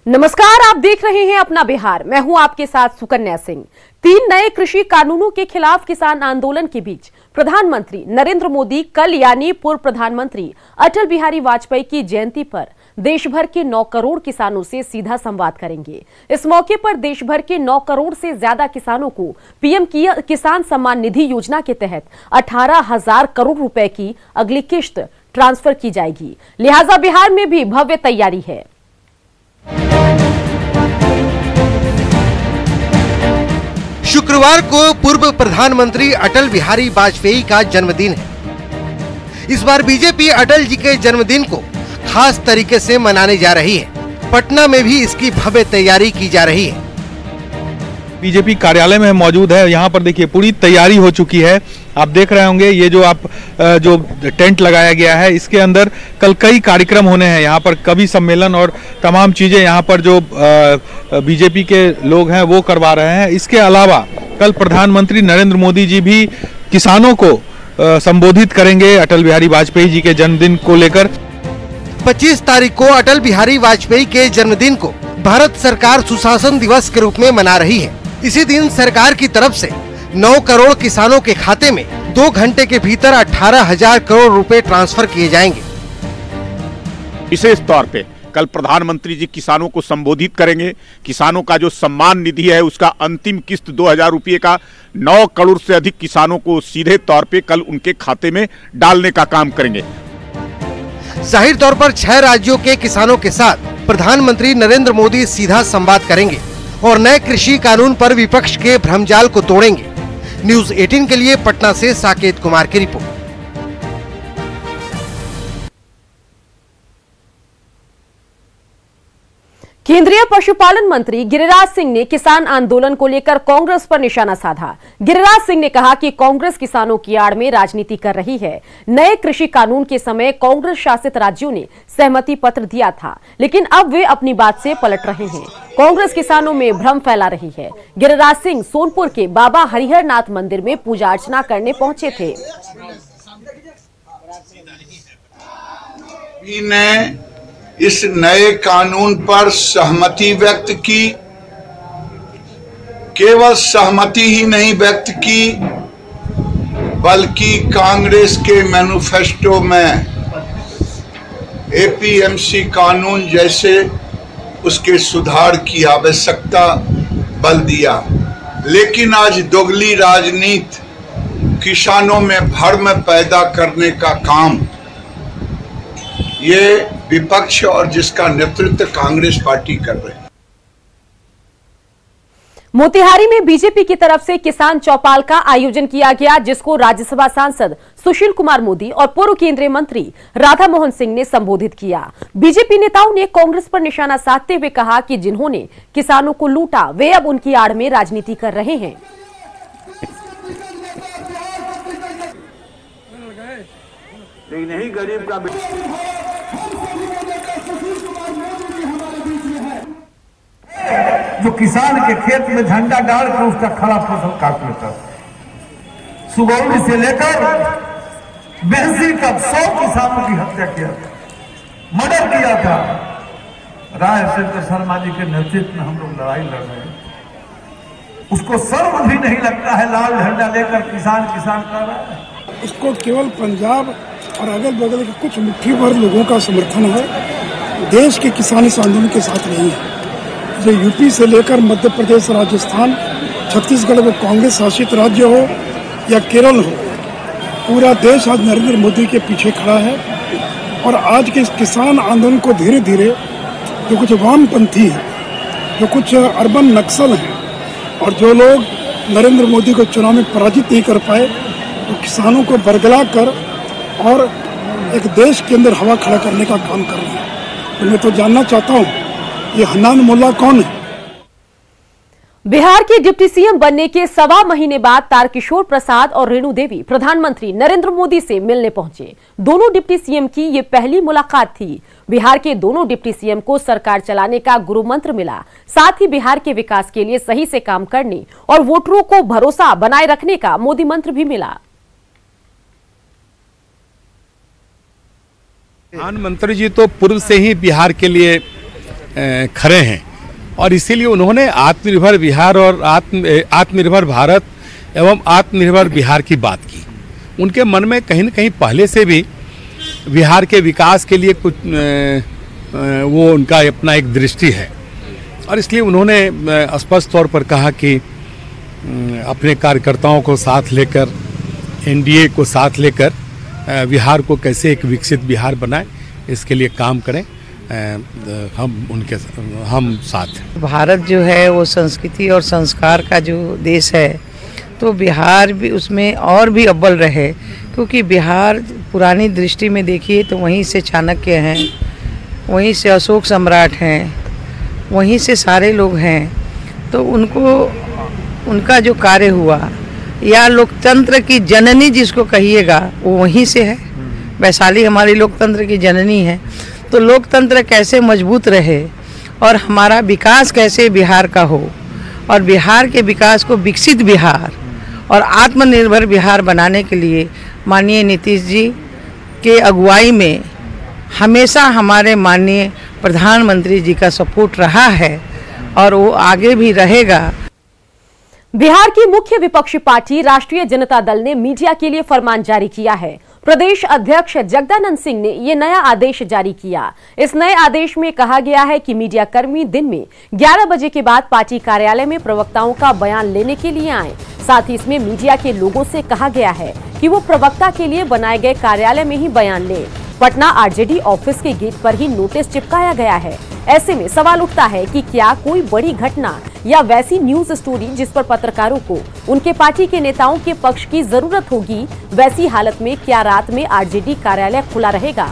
नमस्कार, आप देख रहे हैं अपना बिहार। मैं हूं आपके साथ सुकन्या सिंह। 3 नए कृषि कानूनों के खिलाफ किसान आंदोलन के बीच प्रधानमंत्री नरेंद्र मोदी कल यानी पूर्व प्रधानमंत्री अटल बिहारी वाजपेयी की जयंती पर देश भर के 9 करोड़ किसानों से सीधा संवाद करेंगे। इस मौके पर देश भर के 9 करोड़ से ज्यादा किसानों को पीएम किसान सम्मान निधि योजना के तहत 18,000 करोड़ रुपए की अगली किश्त ट्रांसफर की जाएगी। लिहाजा बिहार में भी भव्य तैयारी है। शुक्रवार को पूर्व प्रधानमंत्री अटल बिहारी वाजपेयी का जन्मदिन है। इस बार बीजेपी अटल जी के जन्मदिन को खास तरीके से मनाने जा रही है। पटना में भी इसकी भव्य तैयारी की जा रही है। बीजेपी कार्यालय में मौजूद है। यहाँ पर देखिए पूरी तैयारी हो चुकी है। आप देख रहे होंगे ये जो टेंट लगाया गया है, इसके अंदर कल कई कार्यक्रम होने हैं। यहाँ पर कवि सम्मेलन और तमाम चीजें यहाँ पर जो बीजेपी के लोग हैं वो करवा रहे हैं। इसके अलावा कल प्रधानमंत्री नरेंद्र मोदी जी भी किसानों को संबोधित करेंगे अटल बिहारी वाजपेयी जी के जन्मदिन को लेकर। 25 तारीख को अटल बिहारी वाजपेयी के जन्मदिन को भारत सरकार सुशासन दिवस के रूप में मना रही है। इसी दिन सरकार की तरफ से 9 करोड़ किसानों के खाते में 2 घंटे के भीतर 18,000 करोड़ रुपए ट्रांसफर किए जाएंगे। विशेष तौर पे कल प्रधानमंत्री जी किसानों को संबोधित करेंगे। किसानों का जो सम्मान निधि है उसका अंतिम किस्त 2,000 रुपये का 9 करोड़ से अधिक किसानों को सीधे तौर पे कल उनके खाते में डालने का काम करेंगे। जाहिर तौर पर 6 राज्यों के किसानों के साथ प्रधानमंत्री नरेंद्र मोदी सीधा संवाद करेंगे और नए कृषि कानून पर विपक्ष के भ्रमजाल को तोड़ेंगे। न्यूज़ 18 के लिए पटना से साकेत कुमार की रिपोर्ट। केंद्रीय पशुपालन मंत्री गिरिराज सिंह ने किसान आंदोलन को लेकर कांग्रेस पर निशाना साधा। गिरिराज सिंह ने कहा कि कांग्रेस किसानों की आड़ में राजनीति कर रही है। नए कृषि कानून के समय कांग्रेस शासित राज्यों ने सहमति पत्र दिया था, लेकिन अब वे अपनी बात से पलट रहे हैं। कांग्रेस किसानों में भ्रम फैला रही है। गिरिराज सिंह सोनपुर के बाबा हरिहर नाथ मंदिर में पूजा अर्चना करने पहुंचे थे। इस नए कानून पर सहमति व्यक्त की। केवल सहमति ही नहीं व्यक्त की, बल्कि कांग्रेस के मैनिफेस्टो में एपीएमसी कानून जैसे उसके सुधार की आवश्यकता बल दिया। लेकिन आज दोगली राजनीति, किसानों में भ्रम पैदा करने का काम ये विपक्ष और जिसका नेतृत्व कांग्रेस पार्टी कर रही है। मोतिहारी में बीजेपी की तरफ से किसान चौपाल का आयोजन किया गया, जिसको राज्यसभा सांसद सुशील कुमार मोदी और पूर्व केंद्रीय मंत्री राधा मोहन सिंह ने संबोधित किया। बीजेपी नेताओं ने कांग्रेस पर निशाना साधते हुए कहा कि जिन्होंने किसानों को लूटा वे अब उनकी आड़ में राजनीति कर रहे हैं। नहीं गरीब का जो किसान के खेत में झंडा डाल कर उसका खड़ा फसल काट लेता। सुगौली से लेकर बेहसी तक 100 किसानों की हत्या किया था, मर्डर किया था। राय शंकर शर्मा जी के नेतृत्व में हम लोग लड़ाई लड़ रहे हैं। उसको शर्म भी नहीं लगता है, लाल झंडा लेकर किसान किसान कर रहा है। उसको केवल पंजाब और अगल बगल के कुछ मुट्ठी भर लोगों का समर्थन है। देश के किसान इस आंदोलन के साथ नहीं है। जो यूपी से लेकर मध्य प्रदेश, राजस्थान, छत्तीसगढ़ वो कांग्रेस शासित राज्य हो या केरल हो, पूरा देश आज नरेंद्र मोदी के पीछे खड़ा है। और आज के इस किसान आंदोलन को धीरे धीरे जो कुछ वामपंथी हैं, जो कुछ अर्बन नक्सल हैं और जो लोग नरेंद्र मोदी को चुनाव में पराजित नहीं कर पाए, तो किसानों को बरगला कर और एक देश के अंदर हवा खड़ा करने का काम कर रहे हैं। तो मैं तो जानना चाहता हूँ ये हन्नान मोल्ला कौन है? बिहार के डिप्टी सीएम बनने के 1.25 महीने बाद तारकिशोर प्रसाद और रेणु देवी प्रधानमंत्री नरेंद्र मोदी से मिलने पहुंचे। दोनों डिप्टी सीएम की ये पहली मुलाकात थी। बिहार के दोनों डिप्टी सीएम को सरकार चलाने का गुरु मंत्र मिला। साथ ही बिहार के विकास के लिए सही से काम करने और वोटरों को भरोसा बनाए रखने का मोदी मंत्र भी मिला। प्रधानमंत्री जी तो पूर्व से ही बिहार के लिए खड़े हैं और इसीलिए उन्होंने आत्मनिर्भर बिहार और आत्मनिर्भर भारत एवं आत्मनिर्भर बिहार की बात की। उनके मन में कहीं न कहीं पहले से भी बिहार के विकास के लिए कुछ वो उनका अपना एक दृष्टि है और इसलिए उन्होंने स्पष्ट तौर पर कहा कि अपने कार्यकर्ताओं को साथ लेकर, एनडीए को साथ लेकर बिहार को कैसे एक विकसित बिहार बनाएं, इसके लिए काम करें। हम साथ हैं। भारत जो है वो संस्कृति और संस्कार का जो देश है, तो बिहार भी उसमें और भी अव्वल रहे, क्योंकि बिहार पुरानी दृष्टि में देखिए तो वहीं से चाणक्य हैं, वहीं से अशोक सम्राट हैं, वहीं से सारे लोग हैं। तो उनका जो कार्य हुआ, या लोकतंत्र की जननी जिसको कहिएगा, वो वहीं से है। वैशाली हमारी लोकतंत्र की जननी है। तो लोकतंत्र कैसे मजबूत रहे और हमारा विकास कैसे बिहार का हो, और बिहार के विकास को विकसित बिहार और आत्मनिर्भर बिहार बनाने के लिए माननीय नीतीश जी के अगुवाई में हमेशा हमारे माननीय प्रधानमंत्री जी का सपोर्ट रहा है और वो आगे भी रहेगा। बिहार की मुख्य विपक्षी पार्टी राष्ट्रीय जनता दल ने मीडिया के लिए फरमान जारी किया है। प्रदेश अध्यक्ष जगदानंद सिंह ने ये नया आदेश जारी किया। इस नए आदेश में कहा गया है कि मीडिया कर्मी दिन में 11 बजे के बाद पार्टी कार्यालय में प्रवक्ताओं का बयान लेने के लिए आए। साथ ही इसमें मीडिया के लोगों से कहा गया है कि वो प्रवक्ता के लिए बनाए गए कार्यालय में ही बयान लें। पटना आरजेडी ऑफिस के गेट पर ही नोटिस चिपकाया गया है। ऐसे में सवाल उठता है कि क्या कोई बड़ी घटना या वैसी न्यूज स्टोरी जिस पर पत्रकारों को उनके पार्टी के नेताओं के पक्ष की जरूरत होगी, वैसी हालत में क्या रात में आरजेडी कार्यालय खुला रहेगा?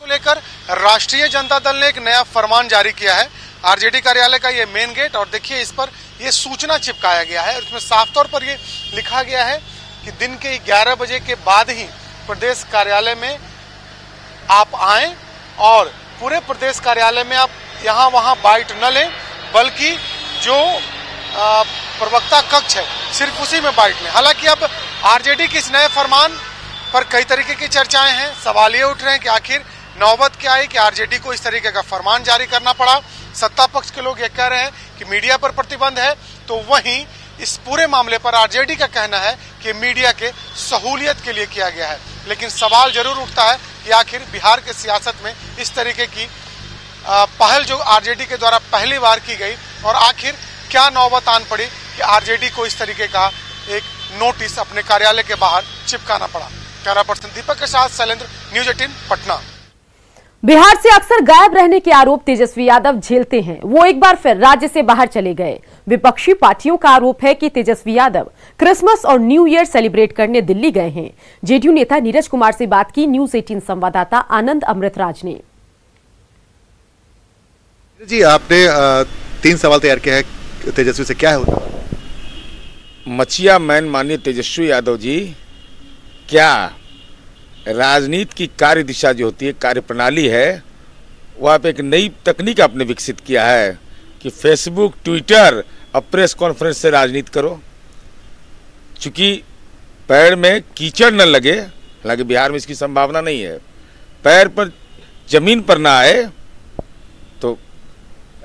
को लेकर राष्ट्रीय जनता दल ने एक नया फरमान जारी किया है। आरजेडी कार्यालय का ये मेन गेट, और देखिए इस पर ये सूचना चिपकाया गया है और इसमें साफ तौर पर ये लिखा गया है कि दिन के 11 बजे के बाद ही प्रदेश कार्यालय में आप आएं और पूरे प्रदेश कार्यालय में आप यहाँ वहाँ बाइट न लें, बल्कि जो प्रवक्ता कक्ष है सिर्फ उसी में बाइट लें। हालांकि अब आरजेडी के इस नए फरमान पर कई तरीके की चर्चाएं हैं। सवाल ये उठ रहे हैं कि आखिर नौबत क्या आई कि आरजेडी को इस तरीके का फरमान जारी करना पड़ा। सत्ता पक्ष के लोग ये कह रहे हैं कि मीडिया पर प्रतिबंध है, तो वहीं इस पूरे मामले पर आरजेडी का कहना है कि मीडिया के सहूलियत के लिए किया गया है। लेकिन सवाल जरूर उठता है कि आखिर बिहार के सियासत में इस तरीके की पहल जो आरजेडी के द्वारा पहली बार की गई, और आखिर क्या नौबत आन पड़ी कि आरजेडी को इस तरीके का एक नोटिस अपने कार्यालय के बाहर चिपकाना पड़ा। कैमरा पर्सन दीपक के साथ शैलेंद्र, न्यूज 18 पटना। बिहार से अक्सर गायब रहने के आरोप तेजस्वी यादव झेलते हैं। वो एक बार फिर राज्य से बाहर चले गए। विपक्षी पार्टियों का आरोप है कि तेजस्वी यादव क्रिसमस और न्यू ईयर सेलिब्रेट करने दिल्ली गए हैं। जेडीयू नेता नीरज कुमार से बात की न्यूज 18 संवाददाता आनंद अमृतराज ने। जी, आपने 3 सवाल तैयार किया है तेजस्वी से, क्या है? मचिया मैन माननीय तेजस्वी यादव जी, क्या राजनीति की कार्य दिशा जो होती है, कार्य प्रणाली है, वो आप एक नई तकनीक आपने विकसित किया है कि फेसबुक, ट्विटर और प्रेस कॉन्फ्रेंस से राजनीति करो। चूंकि पैर में कीचड़ न लगे, हालांकि बिहार में इसकी संभावना नहीं है, पैर पर जमीन पर ना आए तो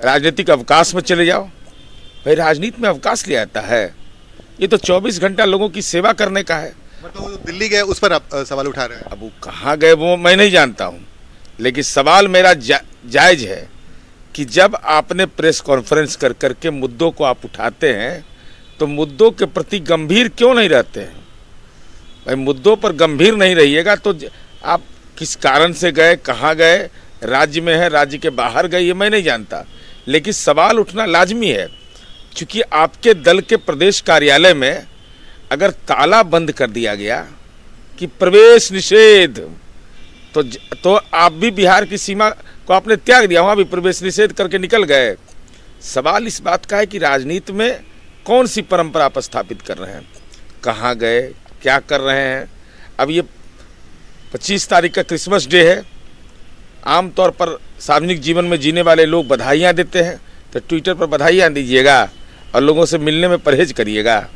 राजनीतिक अवकाश में चले जाओ। भाई राजनीति में अवकाश लिया जाता है, ये तो 24 घंटा लोगों की सेवा करने का है। तो दिल्ली गए, उस पर आप सवाल उठा रहे हैं। अब वो कहाँ गए वो मैं नहीं जानता हूँ, लेकिन सवाल मेरा जायज है कि जब आपने प्रेस कॉन्फ्रेंस कर करके मुद्दों को आप उठाते हैं तो मुद्दों के प्रति गंभीर क्यों नहीं रहते हैं? भाई मुद्दों पर गंभीर नहीं रहिएगा तो आप किस कारण से गए, कहाँ गए, राज्य में है, राज्य के बाहर गए, ये मैं नहीं जानता, लेकिन सवाल उठना लाजमी है। चूँकि आपके दल के प्रदेश कार्यालय में अगर ताला बंद कर दिया गया कि प्रवेश निषेध, तो आप भी बिहार की सीमा को आपने त्याग दिया, वहाँ भी प्रवेश निषेध करके निकल गए। सवाल इस बात का है कि राजनीति में कौन सी परंपरा आप स्थापित कर रहे हैं, कहाँ गए, क्या कर रहे हैं। अब ये 25 तारीख का क्रिसमस डे है, आमतौर पर सार्वजनिक जीवन में जीने वाले लोग बधाइयाँ देते हैं, तो ट्विटर पर बधाइयाँ दीजिएगा और लोगों से मिलने में परहेज करिएगा।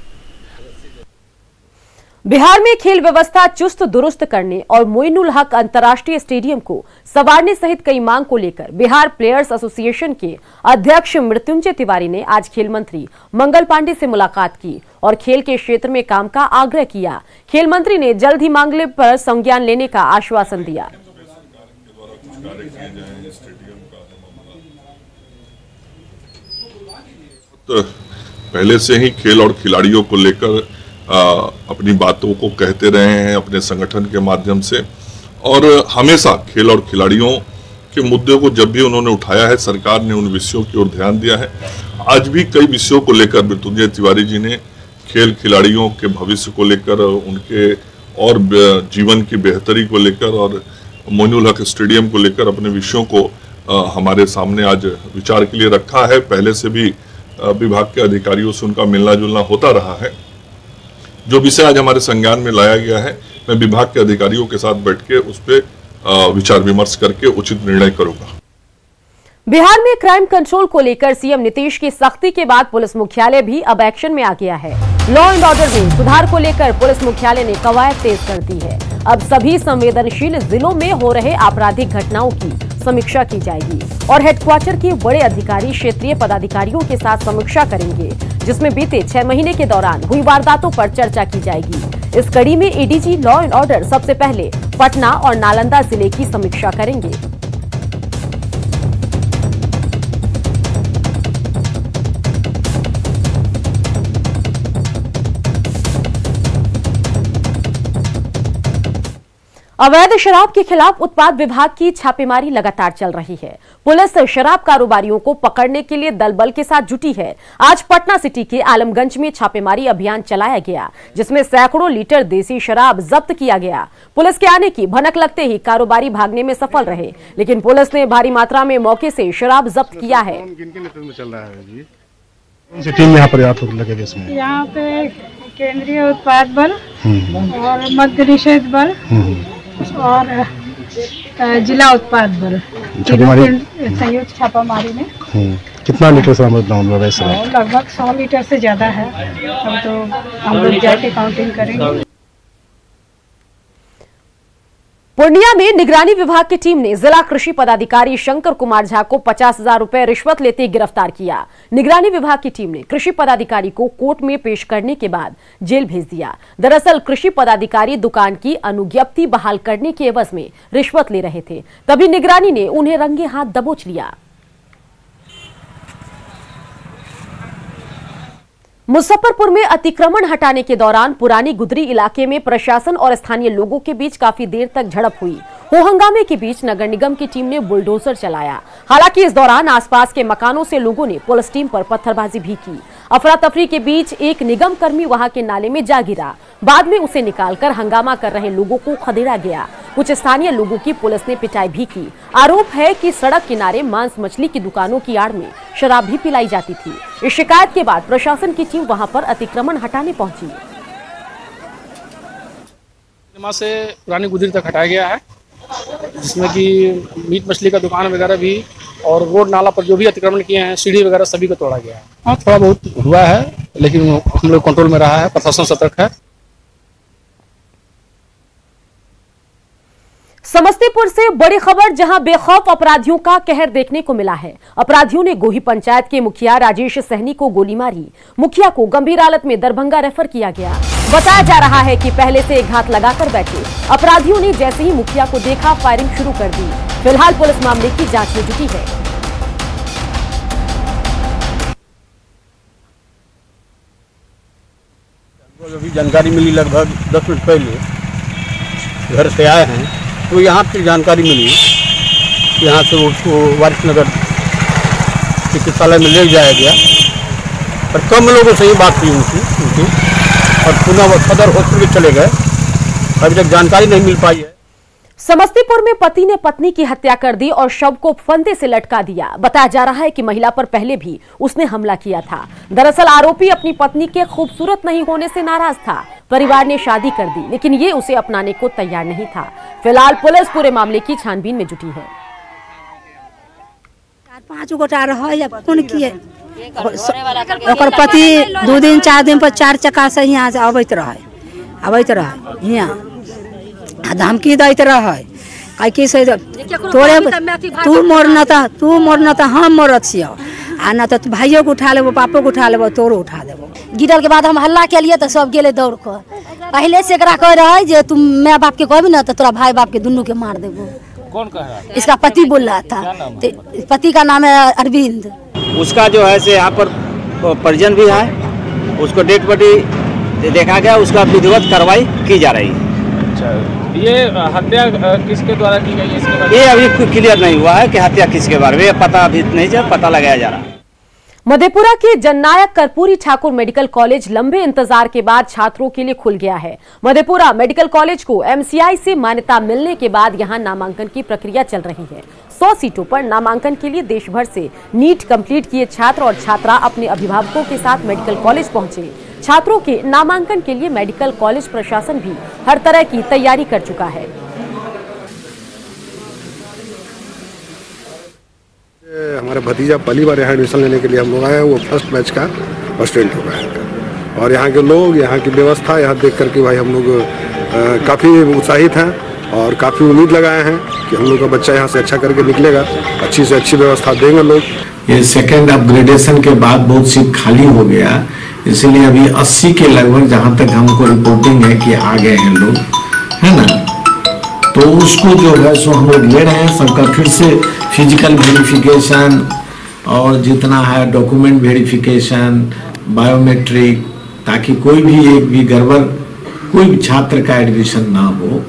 बिहार में खेल व्यवस्था चुस्त दुरुस्त करने और मोइनुल हक अंतर्राष्ट्रीय स्टेडियम को संवारने सहित कई मांग को लेकर बिहार प्लेयर्स एसोसिएशन के अध्यक्ष मृत्युंजय तिवारी ने आज खेल मंत्री मंगल पांडे से मुलाकात की और खेल के क्षेत्र में काम का आग्रह किया। खेल मंत्री ने जल्द ही मांगने पर संज्ञान लेने का आश्वासन दिया। तो पहले से ही खेल और खिलाड़ियों को लेकर अपनी बातों को कहते रहे हैं अपने संगठन के माध्यम से, और हमेशा खेल और खिलाड़ियों के मुद्दे को जब भी उन्होंने उठाया है सरकार ने उन विषयों की ओर ध्यान दिया है। आज भी कई विषयों को लेकर मृत्युंजय तिवारी जी ने खेल खिलाड़ियों के भविष्य को लेकर, उनके और जीवन की बेहतरी को लेकर और मोइनुल हक स्टेडियम को लेकर अपने विषयों को हमारे सामने आज विचार के लिए रखा है। पहले से भी विभाग के अधिकारियों से उनका मिलना जुलना होता रहा है। जो विषय आज हमारे संज्ञान में लाया गया है, मैं विभाग के अधिकारियों के साथ बैठ के उस पर विचार विमर्श करके उचित निर्णय करूंगा। बिहार में क्राइम कंट्रोल को लेकर सीएम नीतीश की सख्ती के बाद पुलिस मुख्यालय भी अब एक्शन में आ गया है। लॉ एंड ऑर्डर में सुधार को लेकर पुलिस मुख्यालय ने कवायद तेज कर दी है। अब सभी संवेदनशील जिलों में हो रहे आपराधिक घटनाओं की समीक्षा की जाएगी और हेडक्वार्टर के बड़े अधिकारी क्षेत्रीय पदाधिकारियों के साथ समीक्षा करेंगे, जिसमें बीते 6 महीने के दौरान हुई वारदातों पर चर्चा की जाएगी। इस कड़ी में एडीजी लॉ एंड ऑर्डर सबसे पहले पटना और नालंदा जिले की समीक्षा करेंगे। अवैध शराब के खिलाफ उत्पाद विभाग की छापेमारी लगातार चल रही है। पुलिस शराब कारोबारियों को पकड़ने के लिए दल बल के साथ जुटी है। आज पटना सिटी के आलमगंज में छापेमारी अभियान चलाया गया, जिसमें सैकड़ों लीटर देसी शराब जब्त किया गया। पुलिस के आने की भनक लगते ही कारोबारी भागने में सफल रहे, लेकिन पुलिस ने भारी मात्रा में मौके से शराब जब्त किया है। यहाँ पे केंद्रीय उत्पाद बल और मद्य निषेध बल और जिला उत्पाद बल संयुक्त छापामारी में कितना लीटर से लगभग 100 लीटर से ज्यादा है। अब तो हम लोग जाके काउंटिंग करेंगे। पूर्णिया में निगरानी विभाग की टीम ने जिला कृषि पदाधिकारी शंकर कुमार झा को 50,000 रुपए रिश्वत लेते गिरफ्तार किया। निगरानी विभाग की टीम ने कृषि पदाधिकारी को कोर्ट में पेश करने के बाद जेल भेज दिया। दरअसल कृषि पदाधिकारी दुकान की अनुज्ञप्ति बहाल करने के एवज में रिश्वत ले रहे थे, तभी निगरानी ने उन्हें रंगे हाथ दबोच लिया। मुजफ्फरपुर में अतिक्रमण हटाने के दौरान पुरानी गुदरी इलाके में प्रशासन और स्थानीय लोगों के बीच काफी देर तक झड़प हुई। हो हंगामे के बीच नगर निगम की टीम ने बुलडोजर चलाया। हालांकि इस दौरान आसपास के मकानों से लोगों ने पुलिस टीम पर पत्थरबाजी भी की। अफरा तफरी के बीच एक निगम कर्मी वहां के नाले में जा गिरा। बाद में उसे निकालकर हंगामा कर रहे लोगों को खदेड़ा गया। कुछ स्थानीय लोगों की पुलिस ने पिटाई भी की। आरोप है कि सड़क किनारे मांस मछली की दुकानों की आड़ में शराब भी पिलाई जाती थी। इस शिकायत के बाद प्रशासन की टीम वहां पर अतिक्रमण हटाने पहुंची। से पुरानी गुदरी तक हटाया गया है, जिसमें कि मीट मछली का दुकान वगैरह भी और रोड नाला पर जो भी अतिक्रमण किए हैं, सीढ़ी वगैरह सभी को तोड़ा गया है। हाँ, थोड़ा बहुत हुआ है, लेकिन हम लोग कंट्रोल में रहा है, प्रशासन सतर्क है। समस्तीपुर से बड़ी खबर, जहां बेखौफ अपराधियों का कहर देखने को मिला है। अपराधियों ने गोही पंचायत के मुखिया राजेश सहनी को गोली मारी। मुखिया को गंभीर हालत में दरभंगा रेफर किया गया। बताया जा रहा है कि पहले से एक घात लगाकर बैठे अपराधियों ने जैसे ही मुखिया को देखा फायरिंग शुरू कर दी। फिलहाल पुलिस मामले की जांच में जुटी है। अभी जानकारी मिली लगभग 10 मिनट पहले घर से आए हैं, तो यहाँ की जानकारी मिली यहाँ से उसको वारिसनगर चिकित्सालय में ले जाया गया, पर कम लोगों से ही बात हुई उनकी और पुनः वो सदर हॉस्पिटल चले गए। अभी तक जानकारी नहीं मिल पाई है। समस्तीपुर में पति ने पत्नी की हत्या कर दी और शव को फंदे से लटका दिया। बताया जा रहा है कि महिला पर पहले भी उसने हमला किया था। दरअसल आरोपी अपनी पत्नी के खूबसूरत नहीं होने से नाराज था। परिवार ने शादी कर दी, लेकिन ये उसे अपनाने को तैयार नहीं था। फिलहाल पुलिस पूरे मामले की छानबीन में जुटी है। 4-5 गोटा रहे कौन किए, पति 2 दिन 4 दिन पर 4 चक्का से यहाँ से अबैत रहे अबैत रहे हियाँ आ धमकी दैत रहे कई से तोरे तू मोरना तो हम मरत छियो आ ना तो भाइयों को उठा लेबो पापो को उठा लेबो तोरो उठा देबो। गिरल के बाद हम हल्ला के लिए तो सब गेले दौड़ कर पहले से एकरा कह रहे जे तुम माँ बाप के कहबी ना तो तोरा भाई बाप के दुनू के मार देबो। कौन कह रहा है? इसका पति बोल रहा था। पति का नाम है अरविंद। उसका जो है से यहाँ पर परिजन भी है, उसको डेड बॉडी देखा गया, उसका विधिवत कार्रवाई की जा रही है। अच्छा, ये हत्या किसके द्वारा की गई है इसके बारे में? ये अभी क्लियर नहीं हुआ है कि हत्या किसके बारे में, पता अभी नहीं चल, पता लगाया जा रहा है। मधेपुरा के जननायक कर्पूरी ठाकुर मेडिकल कॉलेज लंबे इंतजार के बाद छात्रों के लिए खुल गया है। मधेपुरा मेडिकल कॉलेज को एमसीआई से मान्यता मिलने के बाद यहां नामांकन की प्रक्रिया चल रही है। 100 सीटों पर नामांकन के लिए देश भर से नीट कंप्लीट किए छात्र और छात्रा अपने अभिभावकों के साथ मेडिकल कॉलेज पहुंचे। छात्रों के नामांकन के लिए मेडिकल कॉलेज प्रशासन भी हर तरह की तैयारी कर चुका है। हमारा भतीजा पहली बार यहाँ एडमिशन लेने के लिए हम लोग आए हैं, वो फर्स्ट बैच का स्टूडेंट होगा है। और यहाँ के लोग, यहाँ की व्यवस्था, यहाँ देख करके भाई हम लोग काफ़ी उत्साहित हैं और काफ़ी उम्मीद लगाए हैं कि हम लोग का बच्चा यहाँ से अच्छा करके निकलेगा, अच्छी से अच्छी व्यवस्था देंगे लोग। ये सेकेंड अपग्रेडेशन के बाद बहुत सीट खाली हो गया, इसलिए अभी 80 के लगभग जहाँ तक हमको रिपोर्टिंग है कि आ गए हैं लोग, है ना। तो उसको जो है सो हम लोग ले रहे हैं, सबका फिर से फिजिकल वेरिफिकेशन और जितना है डॉक्यूमेंट वेरिफिकेशन, बायोमेट्रिक, ताकि कोई भी एक भी गड़बड़ कोई भी छात्र का एडमिशन ना हो।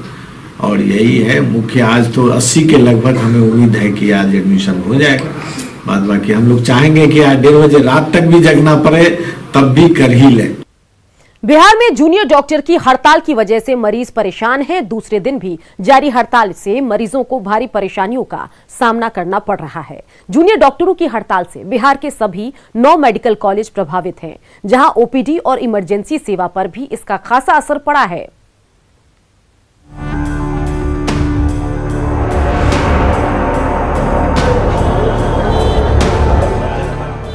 और यही है मुख्य, आज तो 80 के लगभग हमें उम्मीद है कि आज एडमिशन हो जाएगा। बाद बाकी हम लोग चाहेंगे कि आज 1:30 बजे रात तक भी जगना पड़े तब भी कर ही लें। बिहार में जूनियर डॉक्टर की हड़ताल की वजह से मरीज परेशान हैं। दूसरे दिन भी जारी हड़ताल से मरीजों को भारी परेशानियों का सामना करना पड़ रहा है। जूनियर डॉक्टरों की हड़ताल से बिहार के सभी 9 मेडिकल कॉलेज प्रभावित हैं, जहां ओपीडी और इमरजेंसी सेवा पर भी इसका खासा असर पड़ा है।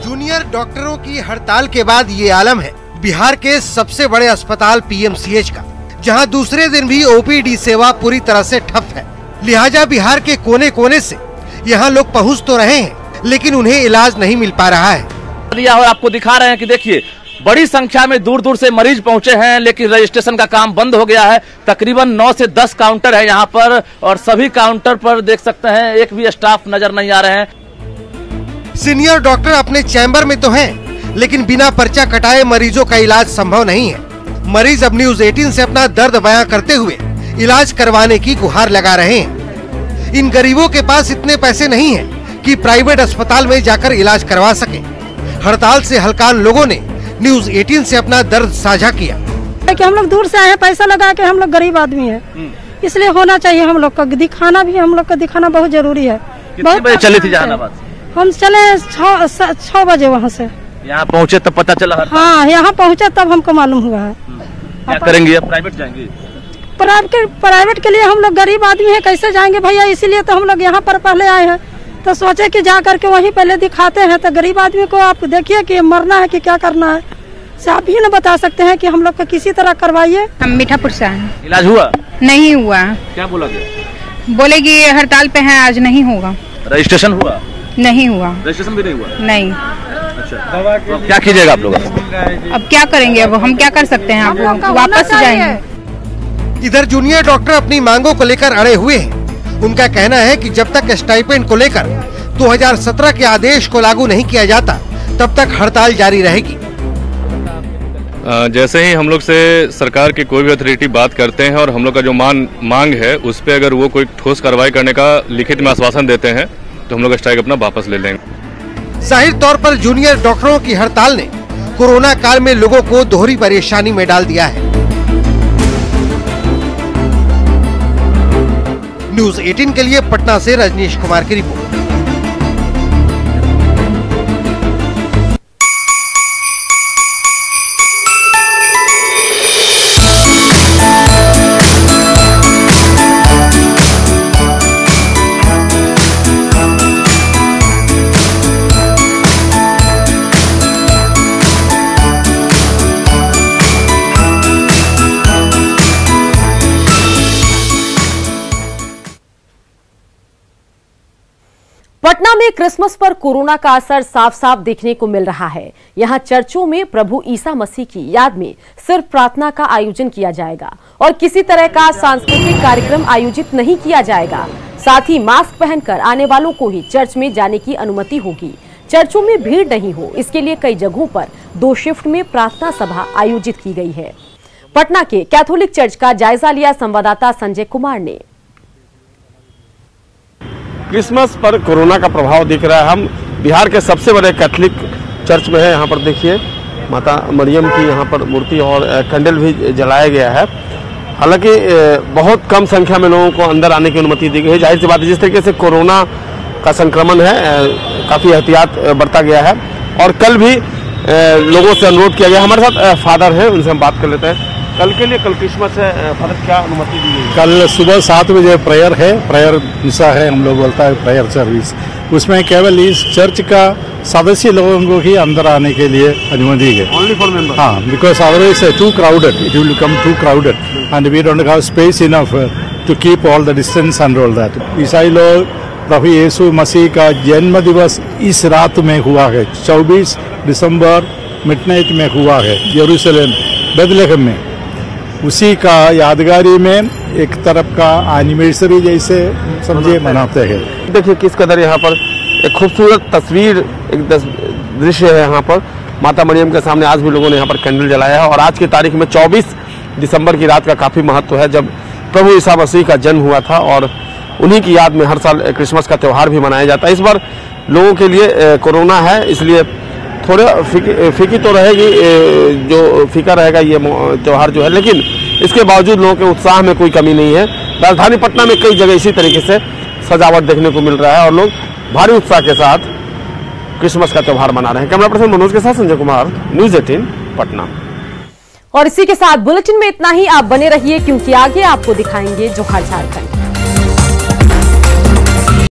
जूनियर डॉक्टरों की हड़ताल के बाद ये आलम है बिहार के सबसे बड़े अस्पताल पीएमसीएच का, जहां दूसरे दिन भी ओपीडी सेवा पूरी तरह से ठप है। लिहाजा बिहार के कोने कोने से यहां लोग पहुंच तो रहे हैं, लेकिन उन्हें इलाज नहीं मिल पा रहा है। और आपको दिखा रहे हैं कि देखिए बड़ी संख्या में दूर दूर से मरीज पहुंचे हैं, लेकिन रजिस्ट्रेशन का काम बंद हो गया है। तकरीबन 9 से 10 काउंटर है यहाँ पर, और सभी काउंटर पर देख सकते हैं एक भी स्टाफ नजर नहीं आ रहे हैं। सीनियर डॉक्टर अपने चैम्बर में तो हैं, लेकिन बिना पर्चा कटाए मरीजों का इलाज संभव नहीं है। मरीज अब न्यूज 18 से अपना दर्द बयां करते हुए इलाज करवाने की गुहार लगा रहे हैं। इन गरीबों के पास इतने पैसे नहीं हैं कि प्राइवेट अस्पताल में जाकर इलाज करवा सके। हड़ताल से हलकान लोगों ने न्यूज 18 से अपना दर्द साझा किया। कि हम लोग दूर से आए हैं, पैसा लगा के, हम लोग गरीब आदमी है, इसलिए होना चाहिए हम लोग का दिखाना भी, हम लोग का दिखाना बहुत जरूरी है। कितने बजे चली थी जहानाबाद? हम चले 6 बजे वहाँ से। यहाँ पहुँचे तब पता चला? हाँ, यहाँ पहुँचे तब हमको मालूम हुआ है। क्या करेंगे, प्राइवेट जाएंगे? प्राइवेट के लिए हम लोग गरीब आदमी है, कैसे जाएंगे भैया, इसीलिए तो हम लोग यहाँ पर पहले आए हैं। तो सोचे कि जा करके वहीं पहले दिखाते हैं। तो गरीब आदमी को आप देखिए कि मरना है कि क्या करना है, आप ही न बता सकते हैं कि हम लोग को किसी तरह करवाइए। हम मीठापुर से हैं। इलाज हुआ? नहीं हुआ। क्या बोला गया? बोले कि हड़ताल पे हैं, आज नहीं होगा। रजिस्ट्रेशन हुआ? नहीं हुआ। रजिस्ट्रेशन भी नहीं हुआ? नहीं। अच्छा, तो क्या कीजिएगा आप लोग? अब क्या करेंगे, अब हम क्या कर सकते हैं, आप वापस जाएंगे। इधर जूनियर डॉक्टर अपनी मांगों को लेकर अड़े हुए हैं। उनका कहना है कि जब तक स्टाइपेंड को लेकर 2017 के आदेश को लागू नहीं किया जाता, तब तक हड़ताल जारी रहेगी। जैसे ही हम लोग से सरकार की कोई भी अथॉरिटी बात करते हैं और हम लोग का जो मांग है उस पर अगर वो कोई ठोस कार्रवाई करने का लिखित में आश्वासन देते हैं तो हम लोग स्ट्राइक अपना वापस ले लेंगे। जाहिर तौर पर जूनियर डॉक्टरों की हड़ताल ने कोरोना काल में लोगों को दोहरी परेशानी में डाल दिया है। न्यूज 18 के लिए पटना से रजनीश कुमार की रिपोर्ट। पटना में क्रिसमस पर कोरोना का असर साफ साफ देखने को मिल रहा है। यहां चर्चों में प्रभु ईसा मसीह की याद में सिर्फ प्रार्थना का आयोजन किया जाएगा और किसी तरह का सांस्कृतिक कार्यक्रम आयोजित नहीं किया जाएगा। साथ ही मास्क पहनकर आने वालों को ही चर्च में जाने की अनुमति होगी। चर्चों में भीड़ नहीं हो, इसके लिए कई जगहों पर 2 शिफ्ट में प्रार्थना सभा आयोजित की गई है। पटना के कैथोलिक चर्च का जायजा लिया संवाददाता संजय कुमार ने। क्रिसमस पर कोरोना का प्रभाव दिख रहा है। हम बिहार के सबसे बड़े कैथोलिक चर्च में है। यहाँ पर देखिए माता मरियम की यहाँ पर मूर्ति और कैंडल भी जलाया गया है। हालांकि बहुत कम संख्या में लोगों को अंदर आने की अनुमति दी गई है। जाहिर सी बात है, जिस तरीके से कोरोना का संक्रमण है, काफ़ी एहतियात बरता गया है और कल भी लोगों से अनुरोध किया गया। हमारे साथ फादर हैं, उनसे हम बात कर लेते हैं। कल के लिए, कल क्रिसमस है, फादर क्या अनुमति दी गई? कल सुबह 7 बजे प्रेयर है, प्रेयर मिसा है, हम लोग बोलता है प्रेयर सर्विस। उसमें केवल इस चर्च का सदस्य लोगों को ही अंदर आने के लिए अनुमति है। Only for members? हाँ, because otherwise too crowded, it will become too crowded and we don't have space enough to keep all the distance and all that. ईसाई लोग प्रभु यीशु मसीह का जन्म दिवस इस रात में हुआ है, 24 दिसंबर मिडनाइट में हुआ है यरूशलेम बेथलेहम में। उसी का यादगारी में एक तरफ का एनिवर्सरी जैसे समझे मनाते हैं। देखिए किस कदर यहाँ पर एक खूबसूरत तस्वीर, एक दृश्य है। यहाँ पर माता मरियम के सामने आज भी लोगों ने यहाँ पर कैंडल जलाया है और आज की तारीख में 24 दिसंबर की रात का काफ़ी महत्व है, जब प्रभु ईसा मसीह का जन्म हुआ था और उन्हीं की याद में हर साल क्रिसमस का त्यौहार भी मनाया जाता है। इस बार लोगों के लिए कोरोना है, इसलिए थोड़ा फीकी तो रहेगी, जो फीका रहेगा ये त्यौहार जो है, लेकिन इसके बावजूद लोगों के उत्साह में कोई कमी नहीं है। राजधानी पटना में कई जगह इसी तरीके से सजावट देखने को मिल रहा है और लोग भारी उत्साह के साथ क्रिसमस का त्यौहार मना रहे हैं। कैमरा पर्सन मनोज के साथ संजय कुमार, न्यूज़ 18 पटना। और इसी के साथ बुलेटिन में इतना ही। आप बने रहिए क्योंकि आगे आपको दिखाएंगे जोहार झारखंड।